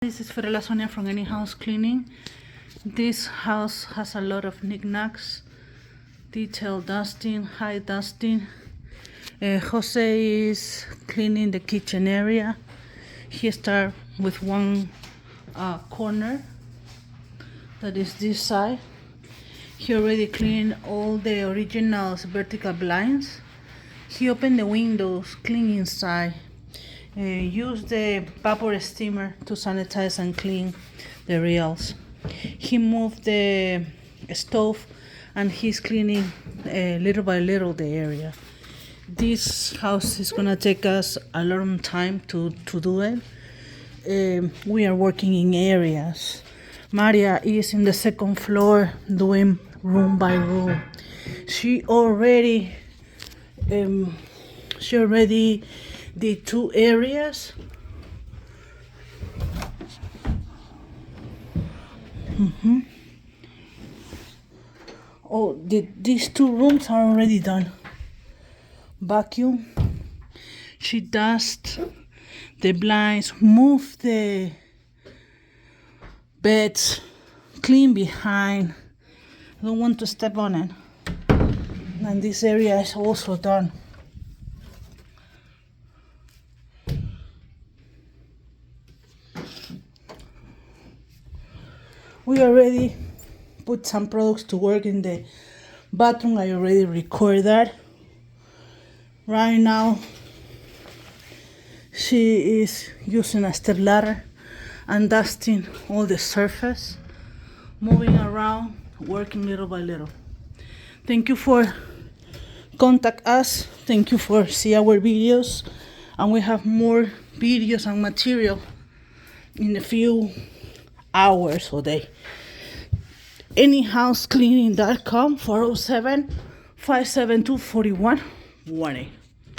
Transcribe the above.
This is Fiorella Sonia from Any House Cleaning. This house has a lot of knickknacks, detail dusting, high dusting. Jose is cleaning the kitchen area. He started with one corner, that is this side. He already cleaned all the original vertical blinds. He opened the windows, clean inside. Use the vapor steamer to sanitize and clean the rails. He moved the stove and he's cleaning little by little the area. This house is gonna take us a long time to do it. We are working in areas. Maria is in the second floor doing room by room. She already did 2 areas. These 2 rooms are already done. Vacuum. She dust the blinds, move the beds, clean behind. I don't want to step on it. And this area is also done. We already put some products to work in the bathroom. I already recorded that. Right now, she is using a step ladder and dusting all the surface, moving around, working little by little. Thank you for contact us. Thank you for see our videos, and we have more videos and material in a few hours or day. Anyhousecleaning.com 407-572-4118.